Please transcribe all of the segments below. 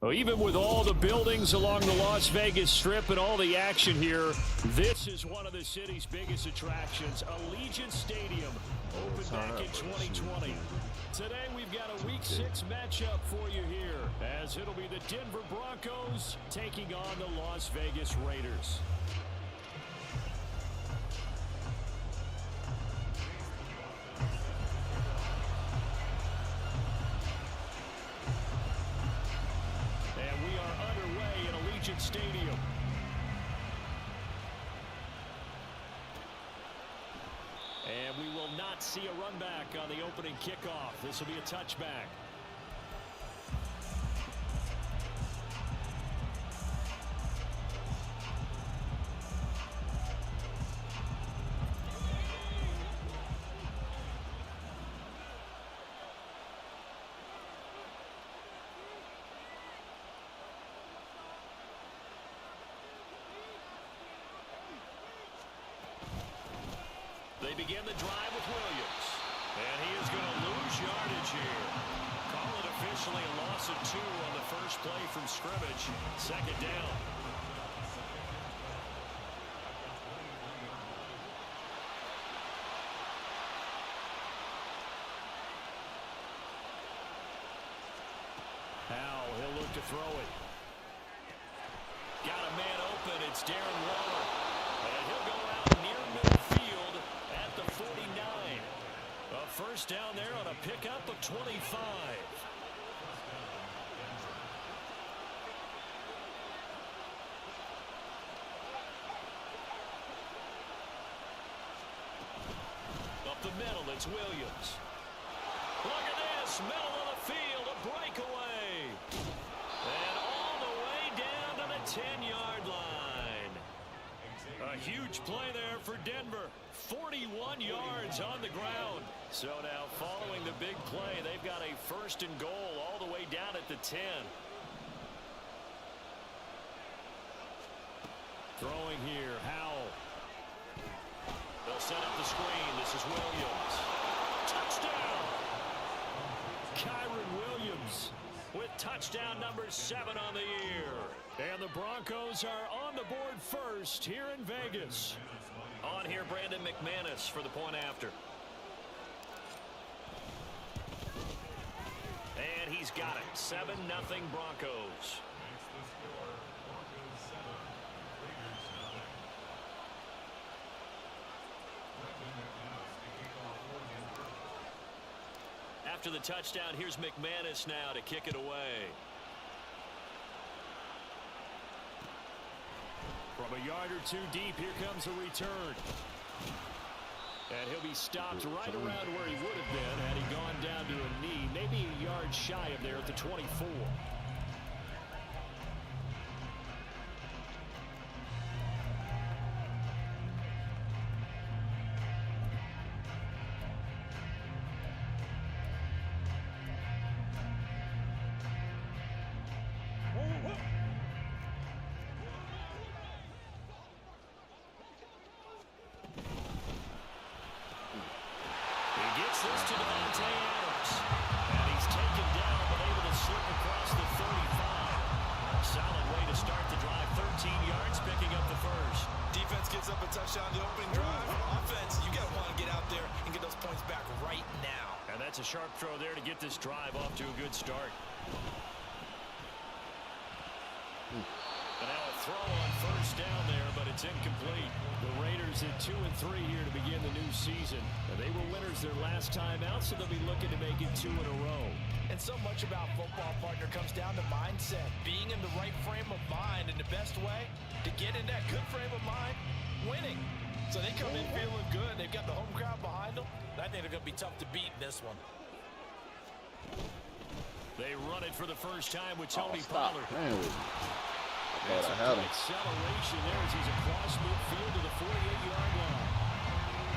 Well, even with all the buildings along the Las Vegas Strip and all the action here, this is one of the city's biggest attractions, Allegiant Stadium, opened back in 2020. Today we've got a Week 6 matchup for you here, as it'll be the Denver Broncos taking on the Las Vegas Raiders. Stadium. And we will not see a run back on the opening kickoff. This will be a touchback. They begin the drive with Williams. And he is going to lose yardage here. Call it officially a loss of 2 on the first play from scrimmage. Second down. Howell, he'll look to throw it. Got a man open. It's Darren Waller. And he'll go out near midfield at the 49. A first down there on a pickup of 25. Up the middle, it's Williams. Look at this, middle of the field, a breakaway. And all the way down to the 10-yard line. A huge play there for Denver. 41 yards on the ground. So now following the big play, they've got a first and goal all the way down at the 10. Throwing here, Howell. They'll set up the screen. This is Williams. Touchdown! Kyron Williams with touchdown number 7 on the year. And the Broncos are on the board first here in Vegas. On here, Brandon McManus for the point after. And he's got it. 7-0 Broncos. After the touchdown, here's McManus now to kick it away. From a yard or 2 deep, here comes a return. And he'll be stopped right around where he would have been had he gone down to a knee, maybe a yard shy of there at the 24. That's a sharp throw there to get this drive off to a good start. And now a throw on first down there, but it's incomplete. The Raiders at 2-3 here to begin the new season. And they were winners their last time out, so they'll be looking to make it 2 in a row. And so much about football, partner, comes down to mindset. Being in the right frame of mind, and the best way to get in that good frame of mind, winning. So they come in feeling good. They've got the home crowd behind them. I think they're going to be tough to beat in this one. They run it for the first time with Tony Pollard. That's a good acceleration there as he's across midfield to the 48-yard line.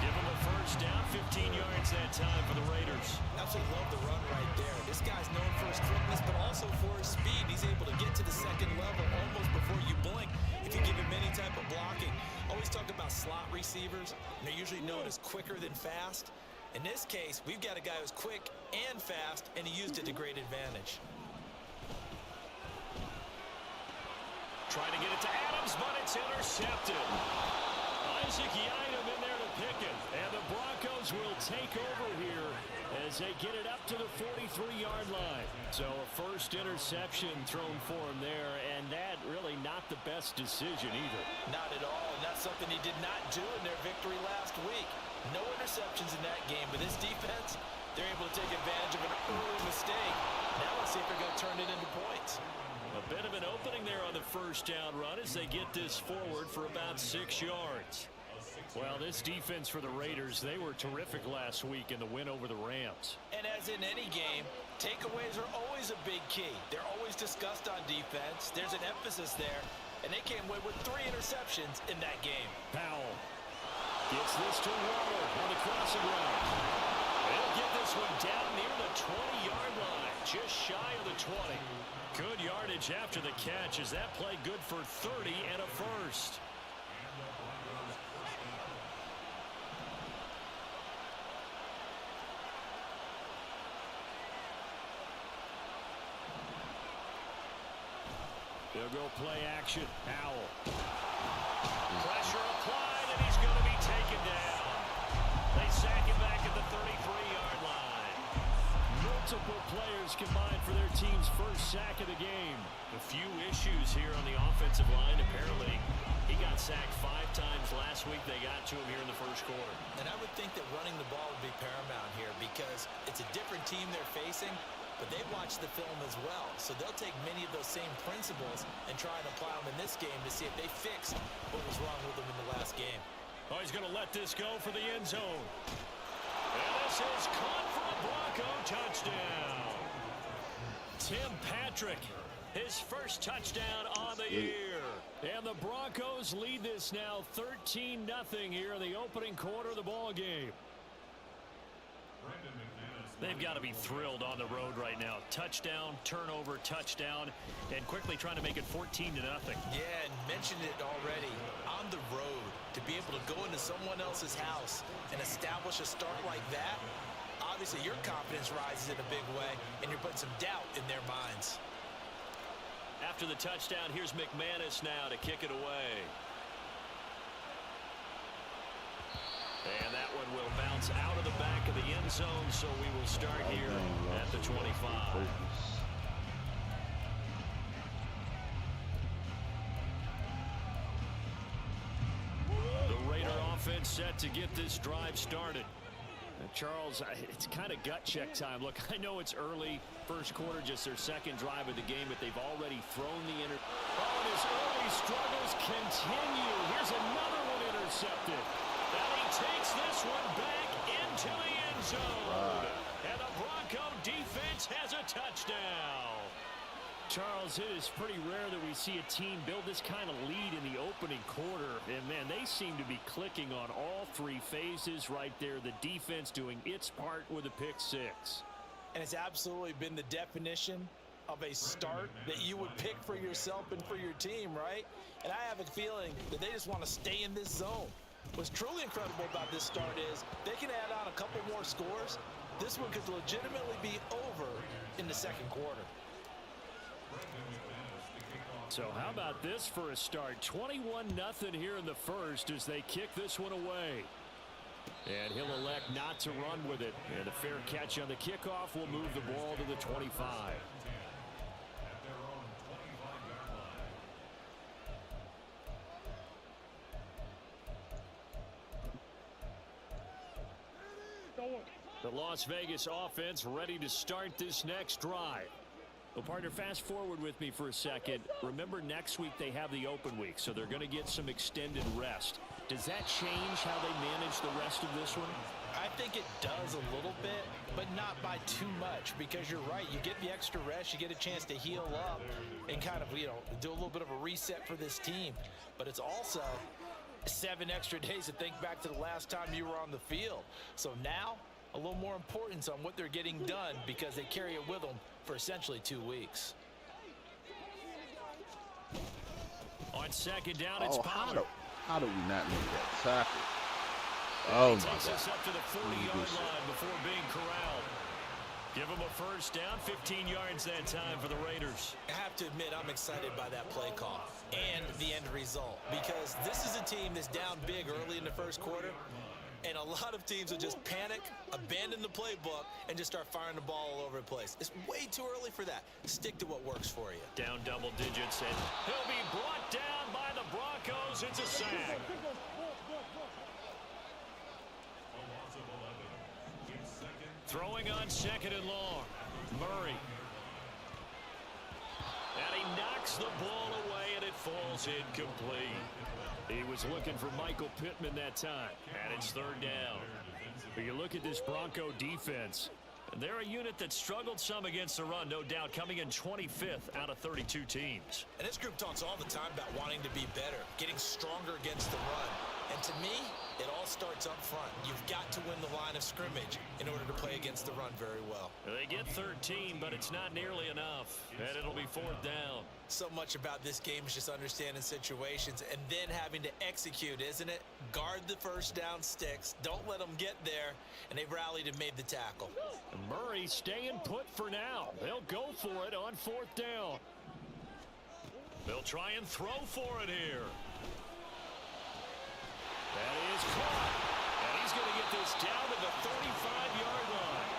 Give him a first down, 15 yards that time for the Raiders. Absolutely love the run right there. This guy's known for his quickness, but also for his speed. He's able to get to the second level almost before you blink if you give him any type of blocking. Always talk about slot receivers. They're usually known as quicker than fast. In this case, we've got a guy who's quick and fast, and he used it to great advantage. Trying to get it to Adams, but it's intercepted. Isaac Yiadom in there to pick it. And the Broncos will take over here as they get it up to the 43-yard line. So a first interception thrown for him there, and that really not the best decision either. Not at all, and that's something he did not do in their victory last week. No interceptions in that game, but this defense, they're able to take advantage of an early mistake. Now let's see if they're going to turn it into points. A bit of an opening there on the first down run as they get this forward for about 6 yards. Well, this defense for the Raiders, they were terrific last week in the win over the Rams. And as in any game, takeaways are always a big key. They're always discussed on defense. There's an emphasis there, and they came away with 3 interceptions in that game. Powell gets this to Waller on the crossing route. They'll get this one down near the 20-yard line, just shy of the 20. Good yardage after the catch as that play good for 30 and a first. They'll go play action. Powell. Pressure applied, and he's going to be taken down. They sack him back at the 33-yard line. Multiple players combined for their team's first sack of the game. A few issues here on the offensive line. Apparently, he got sacked 5 times last week. They got to him here in the first quarter. And I would think that running the ball would be paramount here because it's a different team they're facing, but they've watched the film as well. So they'll take many of those same principles and try and apply them in this game to see if they fix what was wrong with them in the last game. Oh, he's going to let this go for the end zone. And this is caught for a Bronco touchdown. Tim Patrick, his first touchdown on the year. And the Broncos lead this now 13-0 here in the opening quarter of the ball game. They've got to be thrilled on the road right now. Touchdown, turnover, touchdown, and quickly trying to make it 14-0. Yeah, and mentioned it already. On the road, to be able to go into someone else's house and establish a start like that, obviously your confidence rises in a big way, and you're putting some doubt in their minds. After the touchdown, here's McManus now to kick it away. And that one will bounce out of the back of the end zone, so we will start here at the 25. The Raider offense set to get this drive started. Charles, it's kind of gut check time. Look, I know it's early, first quarter, just their second drive of the game, but they've already thrown the Oh, and his early struggles continue. Here's another one intercepted. And he takes this one back into the end zone. And the Bronco defense has a touchdown. Charles, it is pretty rare that we see a team build this kind of lead in the opening quarter. And, man, they seem to be clicking on all 3 phases right there. The defense doing its part with a pick 6. And it's absolutely been the definition of a start that you would pick for yourself and for your team, right? And I have a feeling that they just want to stay in this zone. What's truly incredible about this start is they can add on a couple more scores. This one could legitimately be over in the second quarter. So how about this for a start? 21-0 here in the first as they kick this one away. And he'll elect not to run with it. And a fair catch on the kickoff will move the ball to the 25. The Las Vegas offense ready to start this next drive. Well, partner, fast forward with me for a second. Remember, next week they have the open week, so they're going to get some extended rest. Does that change how they manage the rest of this one? I think it does a little bit, but not by too much, because you're right. You get the extra rest, you get a chance to heal up and kind of, do a little bit of a reset for this team. But it's also 7 extra days to think back to the last time you were on the field. So now, a little more importance on what they're getting done because they carry it with them for essentially 2 weeks. On second down, it's Pollard. How do we not make that tackle? Oh, my takes God. us up to the 40-yard line before being corralled. Give them a first down, 15 yards that time for the Raiders. I have to admit, I'm excited by that play call. and the end result, because this is a team that's down big early in the first quarter, and a lot of teams will just panic, abandon the playbook, and just start firing the ball all over the place. It's way too early for that. Stick to what works for you. Down double digits, and he'll be brought down by the Broncos. It's a sack. Throwing on second and long. Murray. And he knocks the ball away, and it falls incomplete. He was looking for Michael Pittman that time, and it's third down. But you look at this Bronco defense, they're a unit that struggled some against the run, no doubt, coming in 25th out of 32 teams. And this group talks all the time about wanting to be better, getting stronger against the run. And to me, it all starts up front. You've got to win the line of scrimmage in order to play against the run very well. They get 13, but it's not nearly enough, and it'll be fourth down. So much about this game is just understanding situations and then having to execute, isn't it? Guard the first down sticks. Don't let them get there, and they've rallied and made the tackle. Murray staying put for now. They'll go for it on fourth down. They'll try and throw for it here. That is caught. And he's going to get this down to the 35-yard line.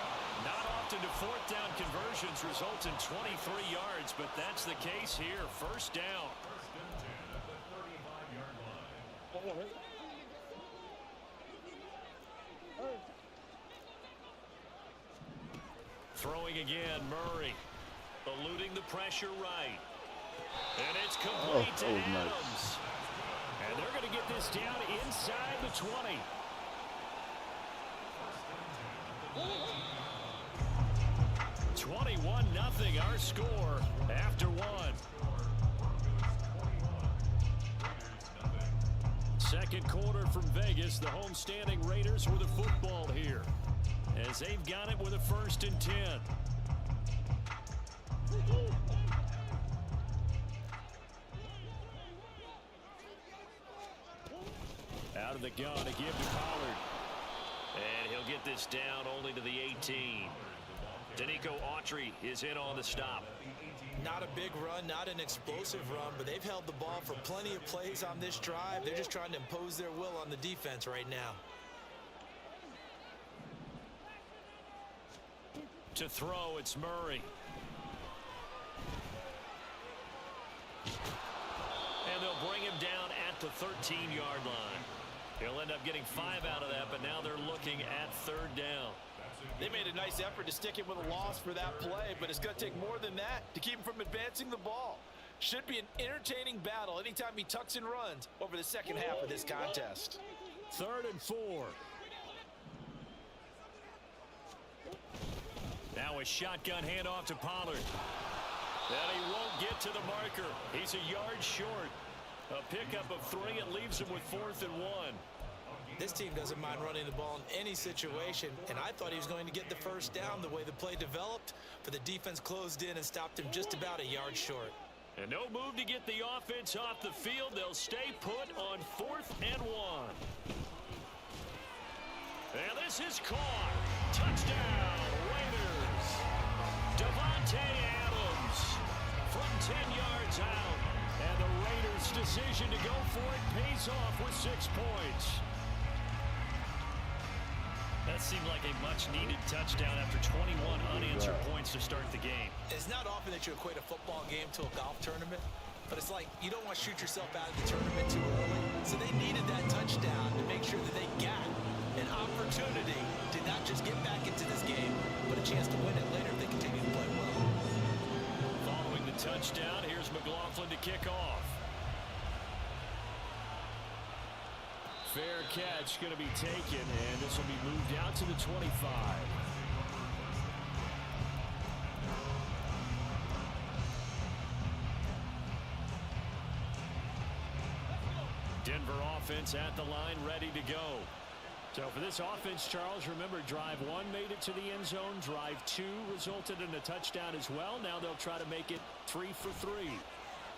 Not often do fourth down conversions result in 23 yards, but that's the case here. First down. Throwing again, Murray. Eluding the pressure right. And it's complete to Adams. Nice. And they're going to get this down inside the 20. (21-0) our score after one. Second quarter from Vegas. The homestanding Raiders with a football here, as they've got it with a 1st and 10. Out of the gun to give to Pollard. And he'll get this down only to the 18. Danico Autry is in on the stop. Not a big run, not an explosive run, but they've held the ball for plenty of plays on this drive. They're just trying to impose their will on the defense right now. To throw, it's Murray. And they'll bring him down at the 13-yard line. He'll end up getting 5 out of that, but now they're looking at third down. They made a nice effort to stick it with a loss for that play, but it's going to take more than that to keep him from advancing the ball. Should be an entertaining battle anytime he tucks and runs over the second half of this contest. 3rd and 4. Now a shotgun handoff to Pollard. And he won't get to the marker. He's a yard short. A pickup of 3. It leaves him with 4th and 1. This team doesn't mind running the ball in any situation, and I thought he was going to get the first down the way the play developed, but the defense closed in and stopped him just about a yard short. And no move to get the offense off the field. They'll stay put on 4th and 1. And this is caught. Touchdown, Raiders. Devontae Adams from 10 yards out. And the Raiders' decision to go for it pays off with 6 points. That seemed like a much-needed touchdown after 21 unanswered points to start the game. It's not often that you equate a football game to a golf tournament, but it's like you don't want to shoot yourself out of the tournament too early. So they needed that touchdown to make sure that they got an opportunity to not just get back into this game, but a chance to win it later if they continue to play well. Following the touchdown, here's McLaughlin to kick off. Fair catch going to be taken, and this will be moved out to the 25. Denver offense at the line, ready to go. So for this offense, Charles, remember, drive 1 made it to the end zone. Drive 2 resulted in a touchdown as well. Now they'll try to make it 3 for 3.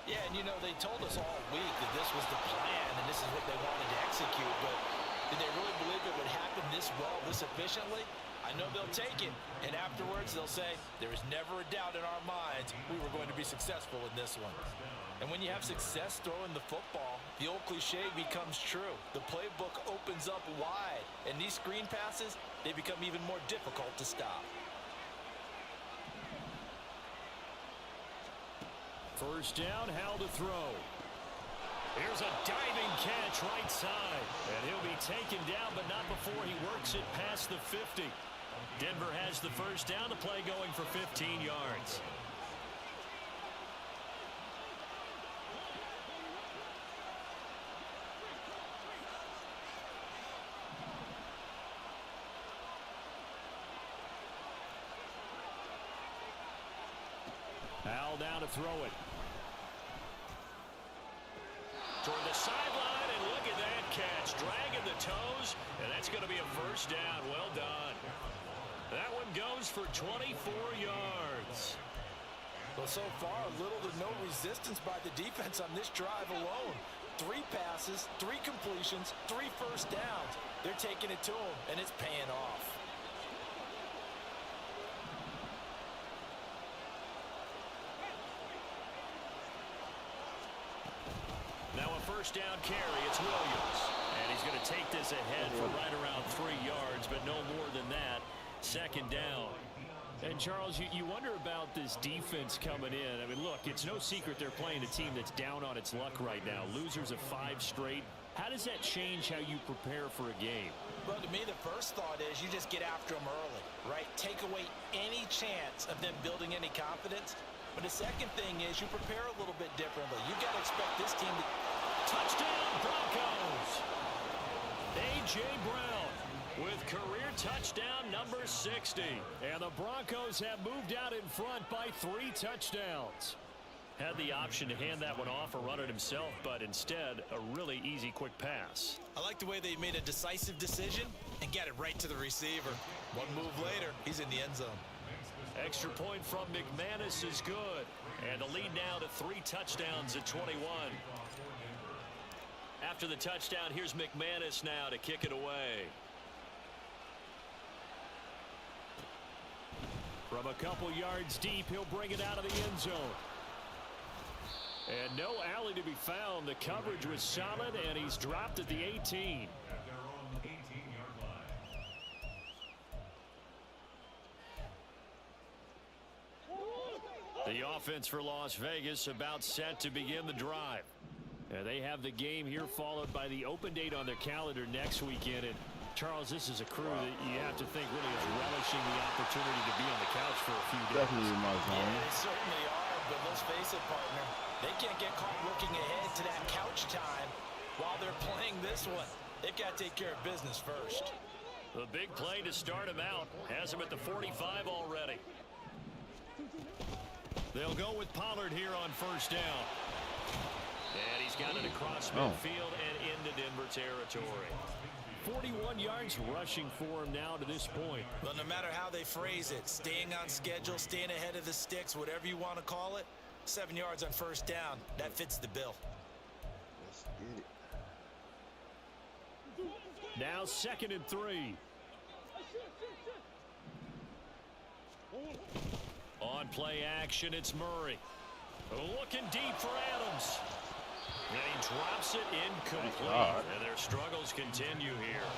Yeah, and you know, they told us all week that this was the plan and this is what they wanted to execute, but did they really believe it would happen this well, this efficiently? I know they'll take it, and afterwards they'll say, there was never a doubt in our minds we were going to be successful in this one. And when you have success throwing the football, the old cliche becomes true. The playbook opens up wide, and these screen passes, they become even more difficult to stop. First down, Howell to throw. Here's a diving catch right side. And he'll be taken down, but not before he works it past the 50. Denver has the first down, the play going for 15 yards. Howell down to throw it. Toward the sideline, and look at that catch. Dragging the toes, and that's going to be a first down. Well done. That one goes for 24 yards. Well, so far, little to no resistance by the defense on this drive alone. 3 passes, 3 completions, 3 first downs. They're taking it to them, and it's paying off. Now a first down carry. It's Williams. And he's going to take this ahead for right around 3 yards, but no more than that. Second down. And, Charles, you wonder about this defense coming in. I mean, look, it's no secret they're playing a team that's down on its luck right now. Losers of 5 straight. How does that change how you prepare for a game? Well, to me, the first thought is you just get after them early, right? Take away any chance of them building any confidence. But the second thing is you prepare a little bit differently. You've got to expect this team to... Touchdown, Broncos! A.J. Brown with career touchdown number 60. And the Broncos have moved out in front by 3 touchdowns. Had the option to hand that one off or run it himself, but instead, a really easy quick pass. I like the way they made a decisive decision and got it right to the receiver. One move later, he's in the end zone. Extra point from McManus is good. And the lead now to 3 touchdowns at 21. After the touchdown, here's McManus now to kick it away. From a couple yards deep, he'll bring it out of the end zone. And no alley to be found. The coverage was solid, and he's dropped at the 18. The offense for Las Vegas about set to begin the drive. And they have the game here followed by the open date on their calendar next weekend. And Charles, this is a crew that you have to think really is relishing the opportunity to be on the couch for a few days. Definitely in my zone. Yeah, they certainly are, but let's face it, partner. They can't get caught looking ahead to that couch time while they're playing this one. They've got to take care of business first. The big play to start him out has him at the 45 already. They'll go with Pollard here on first down. And he's got it across midfield and into Denver territory. 41 yards rushing for him now to this point. Well, no matter how they phrase it, staying on schedule, staying ahead of the sticks, whatever you want to call it, 7 yards on first down, that fits the bill. Let's get it. Now 2nd and 3. On play action, it's Murray. Looking deep for Adams. And he drops it incomplete. And their struggles continue here.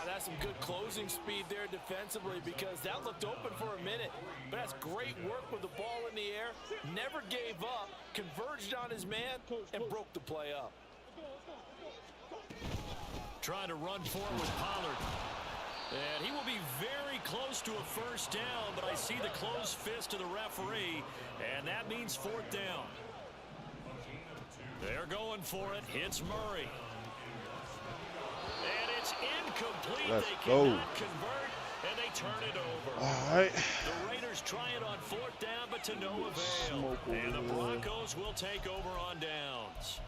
That's some good closing speed there defensively because that looked open for a minute. But that's great work with the ball in the air. Never gave up, converged on his man, and broke the play up. Trying to run forward with Pollard. And he will be very close to a first down, but I see the closed fist of the referee, and that means 4th down. They're going for it. Hits Murray. And it's incomplete. Let's they go. cannot convert, and they turn it over. All right. The Raiders try it on 4th down, but to no avail. And the Broncos will take over on downs.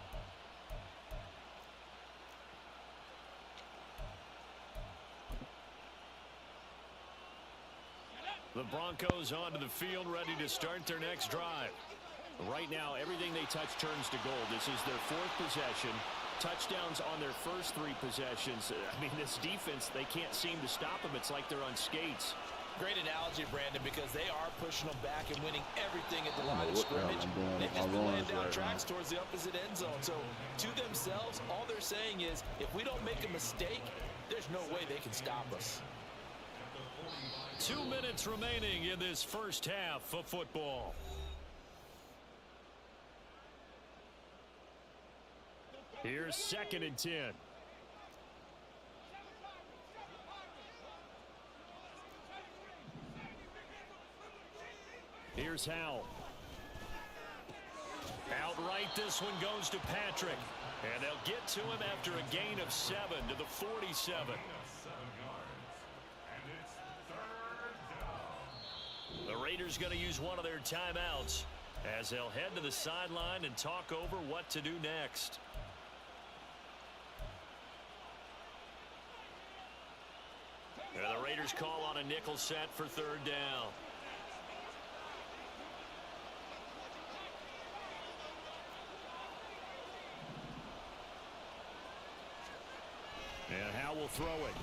The Broncos onto the field, ready to start their next drive. Right now, everything they touch turns to gold. This is their 4th possession. Touchdowns on their first 3 possessions. I mean, this defense, they can't seem to stop them. It's like they're on skates. Great analogy, Brandon, because they are pushing them back and winning everything at the I line don't know of what the hell scrimmage. I'm doing They've with just my been laying runs down right tracks now. towards the opposite end zone. So to themselves, all they're saying is, if we don't make a mistake, there's no way they can stop us. 2 minutes remaining in this first half of football. Here's 2nd and 10. Here's Howell. Outright, this one goes to Patrick. And they'll get to him after a gain of 7 to the 47. The Raiders going to use one of their timeouts as they'll head to the sideline and talk over what to do next. And the Raiders call on a nickel set for 3rd down. And Howell will throw it.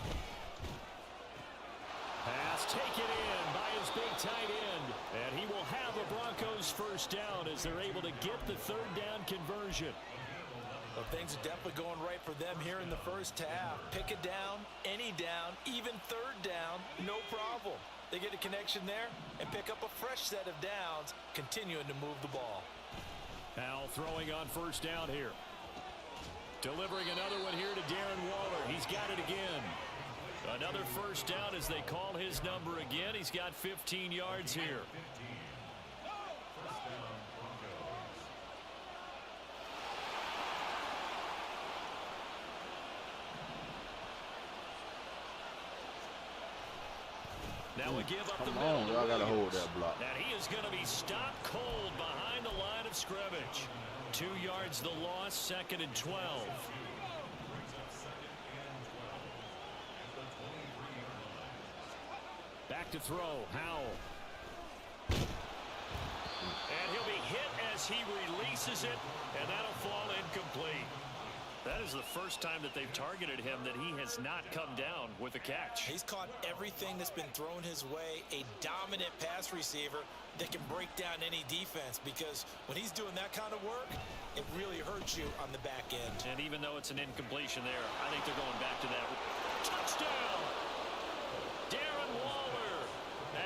Pass taken in by his big tight end. And he will have a Broncos first down as they're able to get the 3rd down conversion. Well, things are definitely going right for them here in the first half. Pick a down, any down, even 3rd down, no problem. They get a connection there and pick up a fresh set of downs, continuing to move the ball. Howell throwing on first down here. Delivering another one here to Darren Waller. He's got it again. Another first down as they call his number again. He's got 15 yards here. Now we give up the middle. Come on, y'all gotta hold that block. And he is going to be stopped cold behind the line of scrimmage. 2 yards the loss, 2nd and 12. Back to throw, Howell. And he'll be hit as he releases it, and that'll fall incomplete. That is the first time that they've targeted him that he has not come down with a catch. He's caught everything that's been thrown his way, a dominant pass receiver that can break down any defense, because when he's doing that kind of work, it really hurts you on the back end. And even though it's an incompletion there, I think they're going back to that. Touchdown! Darren Waller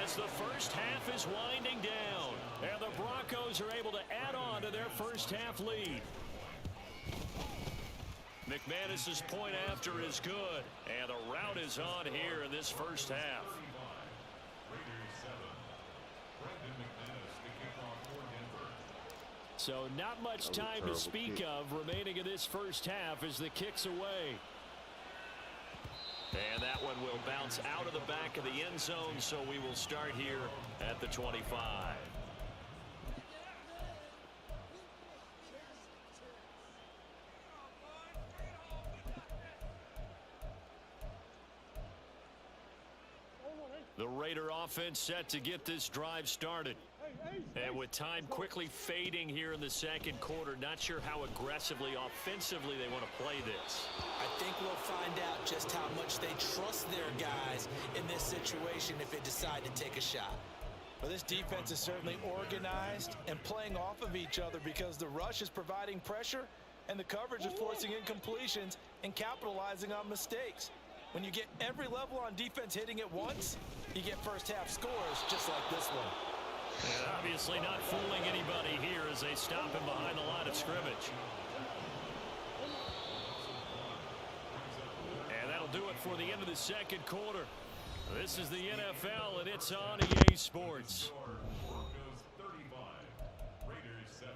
as the first half is winding down. And the Broncos are able to add on to their first half lead. McManus's point after is good, and the route is on here in this first half. So not much time to speak of remaining in this first half as the kick's away. And that one will bounce out of the back of the end zone, so we will start here at the 25. The Raider offense set to get this drive started. And with time quickly fading here in the 2nd quarter, not sure how aggressively, offensively they want to play this. I think we'll find out just how much they trust their guys in this situation if they decide to take a shot. Well, this defense is certainly organized and playing off of each other because the rush is providing pressure and the coverage is forcing incompletions and capitalizing on mistakes. When you get every level on defense hitting at once, you get first half scores just like this one. And obviously not fooling anybody here as they stop him behind the line of scrimmage. And that'll do it for the end of the 2nd quarter. This is the NFL, and it's on EA Sports. Broncos 35, Raiders 7.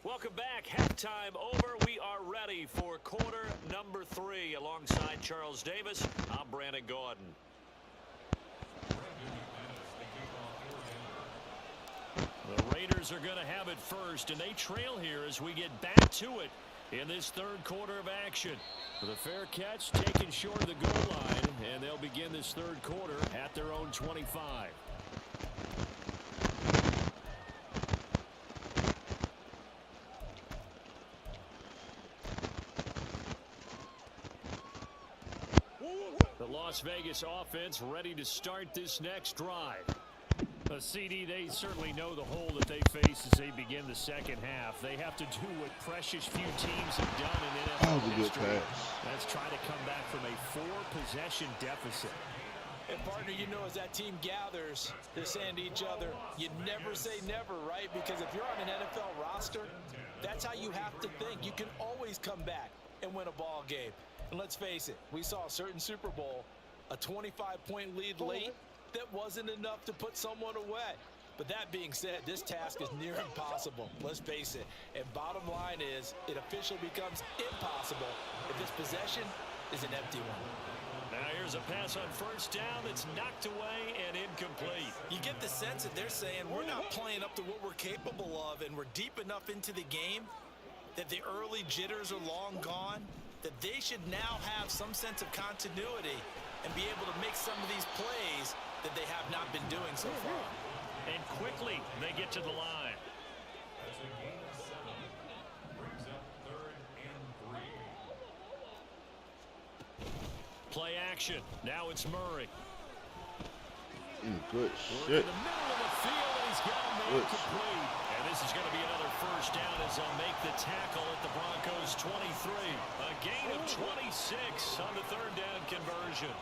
Welcome back. Halftime over. We are ready for quarter number 3. Alongside Charles Davis, I'm Brandon Gordon. The Raiders are going to have it first, and they trail here as we get back to it in this 3rd quarter of action. With a fair catch taken short of the goal line, and they'll begin this third quarter at their own 25. The Las Vegas offense ready to start this next drive. A CD, they certainly know the hole that they face as they begin the second half. They have to do what precious few teams have done in NFL history. That's try to come back from a 4-possession deficit. And partner, you know, as that team gathers, they're saying to each other, you never say never, right? Because if you're on an NFL roster, that's how you have to think. You can always come back and win a ball game. And let's face it, we saw a certain Super Bowl, a 25-point lead late, that wasn't enough to put someone away. But that being said, this task is near impossible. Let's face it. And bottom line is, it officially becomes impossible if this possession is an empty one. Now here's a pass on first down that's knocked away and incomplete. You get the sense that they're saying we're not playing up to what we're capable of, and we're deep enough into the game that the early jitters are long gone, that they should now have some sense of continuity and be able to make some of these plays that they have not been doing so far. And quickly, they get to the line. That's a gain of 7. Brings up 3rd and 3. Play action. Now it's Murray. Good In shit. the middle of the field, and he's got him incomplete. And this is going to be another first down as they'll make the tackle at the Broncos' 23. A gain of 26 on the third down conversion.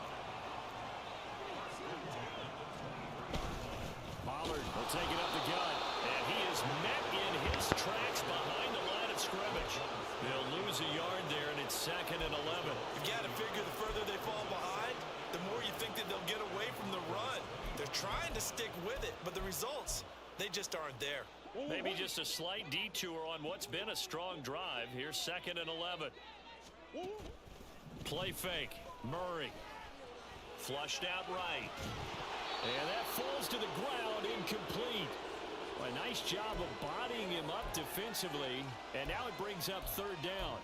Pollard will take it up the gut, and he is met in his tracks behind the line of scrimmage. They'll lose a yard there, and it's 2nd and 11. You got to figure the further they fall behind, the more you think that they'll get away from the run. They're trying to stick with it, but the results, they just aren't there. Maybe just a slight detour on what's been a strong drive. Here's 2nd and 11. Play fake. Murray. Flushed out right. And that falls to the ground, incomplete. A nice job of bodying him up defensively, and now it brings up 3rd down.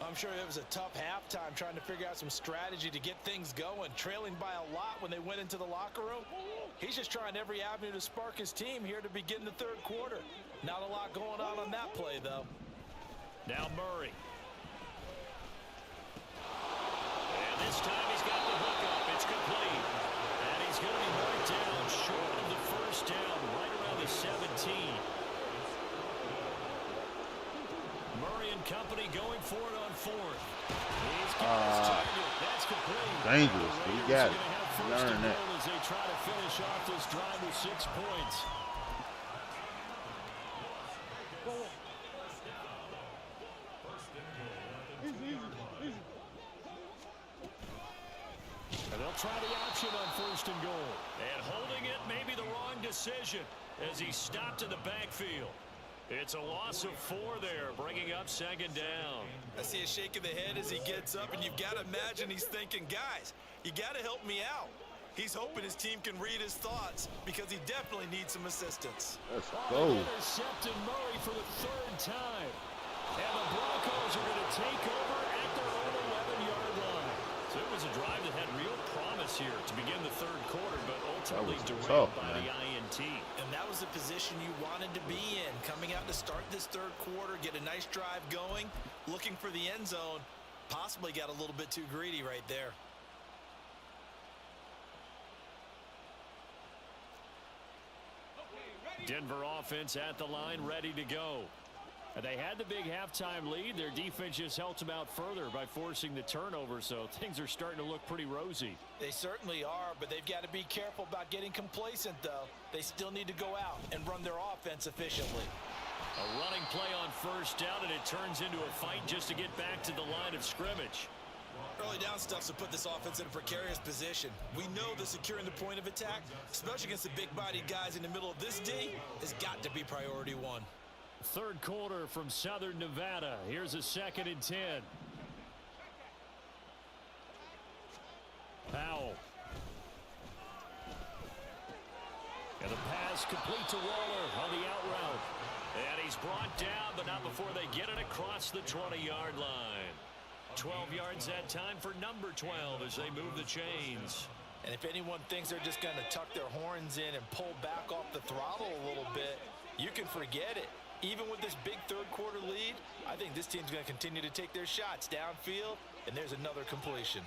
I'm sure it was a tough halftime trying to figure out some strategy to get things going, trailing by a lot when they went into the locker room. He's just trying every avenue to spark his team here to begin the third quarter. Not a lot going on that play, though. Now Murray. And this time he's got the hook up. It's complete. And he's going to be marked down short of the first down, right around the 17. Murray and company going for it on 4th. He's got his target. That's complete. Dangerous, but he got it. Learn that. As they try to finish off this drive with 6 points. And they'll try the option on 1st and goal. And holding it may be the wrong decision as he stopped in the backfield. It's a loss of 4 there, bringing up 2nd down. I see a shake of the head as he gets up, and you've got to imagine he's thinking, guys, you got to help me out. He's hoping his team can read his thoughts because he definitely needs some assistance. Let's go. Intercepted Murray for the 3rd time. And the Broncos are going to take over at their own 11-yard line. So it was a drive that had real promise here to begin the third quarter, but ultimately derailed by the INT. And that was the position you wanted to be in, coming out to start this third quarter, get a nice drive going, looking for the end zone. Possibly got a little bit too greedy right there. Denver offense at the line, ready to go. They had the big halftime lead. Their defense just helped them out further by forcing the turnover, so things are starting to look pretty rosy. They certainly are, but they've got to be careful about getting complacent, though. They still need to go out and run their offense efficiently. A running play on 1st down, and it turns into a fight just to get back to the line of scrimmage. Early down stuff to put this offense in a precarious position. We know that securing the point of attack, especially against the big-bodied guys in the middle of this D, has got to be priority 1. Third quarter from Southern Nevada. Here's a 2nd and 10. Powell. And the pass complete to Waller on the out route. And he's brought down, but not before they get it across the 20-yard line. 12 yards that time for number 12 as they move the chains. And if anyone thinks they're just going to tuck their horns in and pull back off the throttle a little bit, you can forget it. Even with this big third-quarter lead, I think this team's going to continue to take their shots downfield, and there's another completion.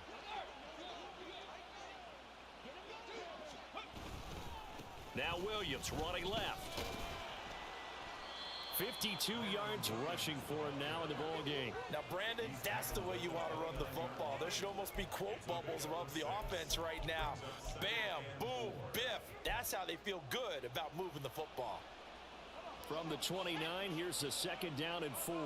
Now Williams running left. 52 yards rushing for him now in the ball game. Now, Brandon, that's the way you want to run the football. There should almost be quote bubbles above the offense right now. Bam, boom, biff. That's how they feel good about moving the football. From the 29, here's the 2nd down and 4.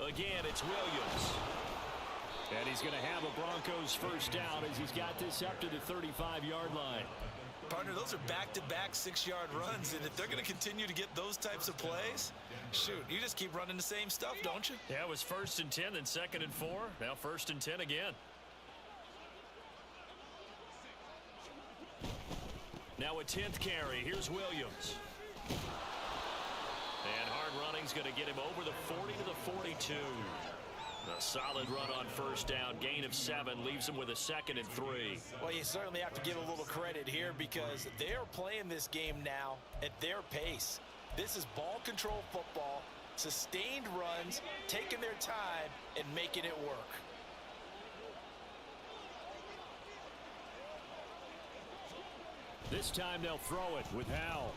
Again, it's Williams. And he's going to have a Broncos first down as he's got this up to the 35-yard line. Partner, those are back-to-back 6-yard runs, and if they're going to continue to get those types of plays, shoot, you just keep running the same stuff, don't you? Yeah, it was 1st and 10, then 2nd and 4. Now 1st and 10 again. Now a 10th carry. Here's Williams. And hard running's going to get him over the 40 to the 42. A solid run on first down. Gain of 7 leaves him with a 2nd and 3. Well, you certainly have to give a little credit here because they're playing this game now at their pace. This is ball control football, sustained runs, taking their time and making it work. This time they'll throw it with Howell.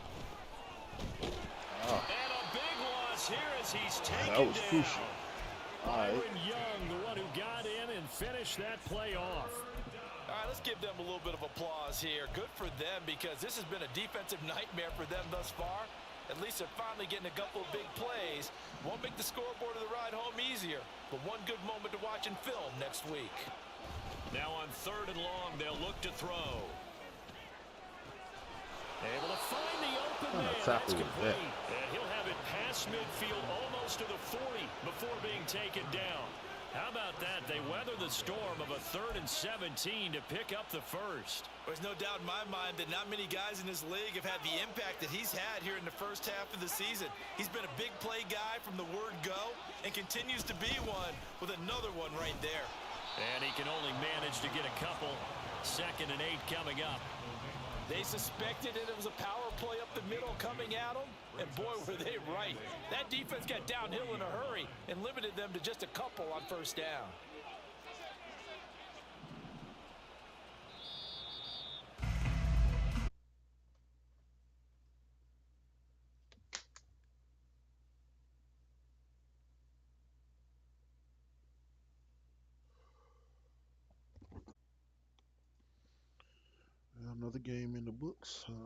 Oh, And a big loss here as he's taken that was down. crucial. All right. Byron Young, the one who got in and finished that play off. All right, let's give them a little bit of applause here. Good for them because this has been a defensive nightmare for them thus far. At least they're finally getting a couple of big plays. Won't make the scoreboard of the ride home easier, but one good moment to watch in film next week. Now on 3rd and long, they'll look to throw. Able to find the open man. That's complete. And he'll have it past midfield almost to the 40 before being taken down. How about that? They weather the storm of a 3rd and 17 to pick up the first. There's no doubt in my mind that not many guys in this league have had the impact that he's had here in the first half of the season. He's been a big play guy from the word go and continues to be one with another one right there. And he can only manage to get a couple. 2nd and 8 coming up. They suspected it was a power play up the middle coming at them, and boy, were they right. That defense got downhill in a hurry and limited them to just a couple on first down. Another game in the books.